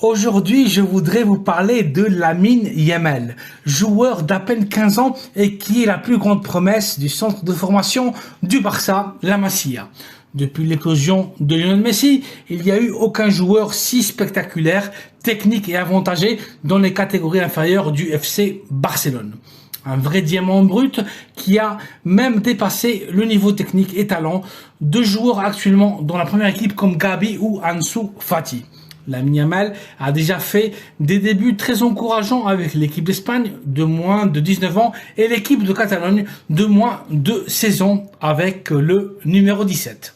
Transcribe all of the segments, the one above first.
Aujourd'hui, je voudrais vous parler de Lamine Yamal, joueur d'à peine 15 ans et qui est la plus grande promesse du centre de formation du Barça, la Masia. Depuis l'éclosion de Lionel Messi, il n'y a eu aucun joueur si spectaculaire, technique et avantagé dans les catégories inférieures du FC Barcelone. Un vrai diamant brut qui a même dépassé le niveau technique et talent de joueurs actuellement dans la première équipe comme Gabi ou Ansu Fati. Lamine Yamal a déjà fait des débuts très encourageants avec l'équipe d'Espagne de moins de 19 ans et l'équipe de Catalogne de moins de 16 ans avec le numéro 17.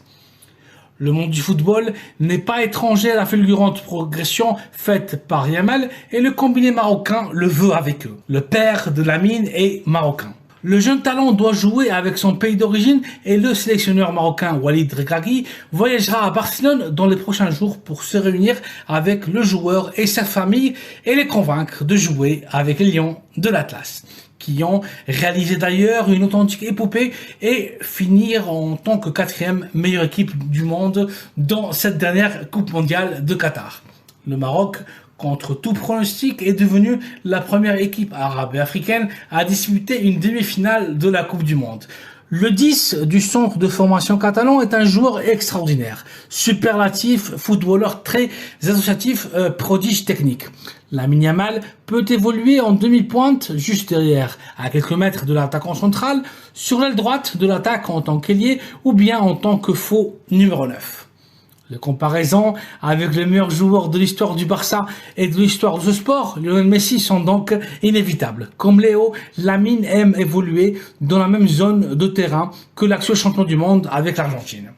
Le monde du football n'est pas étranger à la fulgurante progression faite par Yamal et le combiné marocain le veut avec eux. Le père de Lamine est marocain. Le jeune talent doit jouer avec son pays d'origine et le sélectionneur marocain Walid Regragui voyagera à Barcelone dans les prochains jours pour se réunir avec le joueur et sa famille et les convaincre de jouer avec les Lions de l'Atlas, qui ont réalisé d'ailleurs une authentique épopée et finir en tant que 4e meilleure équipe du monde dans cette dernière Coupe mondiale de Qatar. Le Maroc, contre tout pronostic, est devenu la première équipe arabe et africaine à disputer une demi-finale de la Coupe du Monde. Le 10 du centre de formation catalan est un joueur extraordinaire, superlatif, footballeur très associatif, prodige technique. Lamine Yamal peut évoluer en demi-pointe juste derrière, à quelques mètres de l'attaquant central, sur l'aile droite de l'attaque en tant qu'ailier ou bien en tant que faux numéro 9. Les comparaisons avec les meilleurs joueurs de l'histoire du Barça et de l'histoire de ce sport, Lionel Messi, sont donc inévitables. Comme Léo, Lamine aime évoluer dans la même zone de terrain que l'actuel champion du monde avec l'Argentine.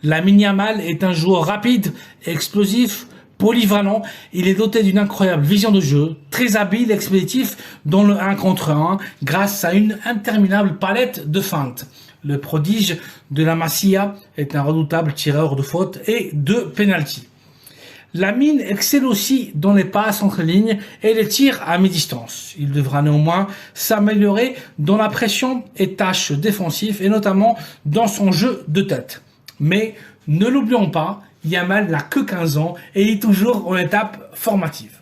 Lamine Yamal est un joueur rapide, explosif, polyvalent. Il est doté d'une incroyable vision de jeu, très habile et expéditif dans le 1 contre 1 grâce à une interminable palette de feintes. Le prodige de la Masia est un redoutable tireur de fautes et de pénalty. Lamine excelle aussi dans les passes entre lignes et les tirs à mi-distance. Il devra néanmoins s'améliorer dans la pression et tâches défensives et notamment dans son jeu de tête. Mais ne l'oublions pas, Yamal n'a que 15 ans et est toujours en étape formative.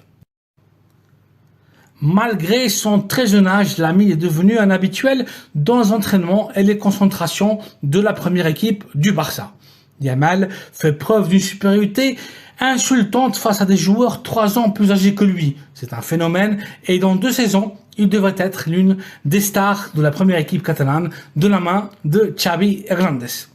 Malgré son très jeune âge, Lamine est devenu un habituel dans les entraînements et les concentrations de la première équipe du Barça. Yamal fait preuve d'une supériorité insultante face à des joueurs 3 ans plus âgés que lui. C'est un phénomène et dans 2 saisons, il devrait être l'une des stars de la première équipe catalane de la main de Xavi Hernández.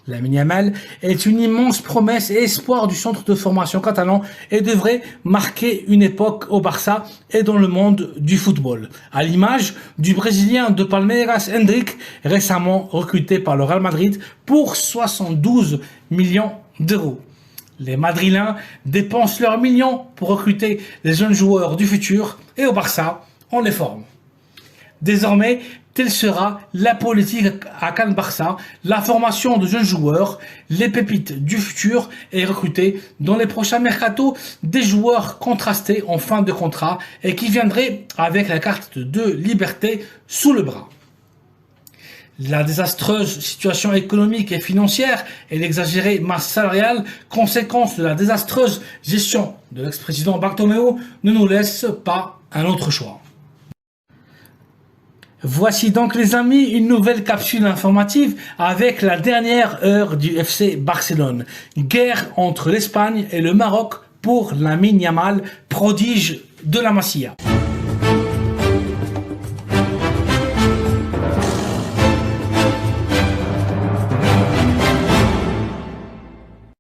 Lamine Yamal est une immense promesse et espoir du centre de formation catalan et devrait marquer une époque au Barça et dans le monde du football, à l'image du Brésilien de Palmeiras Hendrick, récemment recruté par le Real Madrid pour 72 millions d'euros. Les Madrilènes dépensent leurs millions pour recruter les jeunes joueurs du futur et au Barça, on les forme. Désormais, telle sera la politique à Can Barça, la formation de jeunes joueurs, les pépites du futur et recruter dans les prochains mercatos des joueurs contrastés en fin de contrat et qui viendraient avec la carte de liberté sous le bras. La désastreuse situation économique et financière et l'exagérée masse salariale, conséquence de la désastreuse gestion de l'ex-président Bartomeu, ne nous laissent pas un autre choix. Voici donc les amis une nouvelle capsule informative avec la dernière heure du FC Barcelone. Guerre entre l'Espagne et le Maroc pour Lamine Yamal, prodige de la Masia.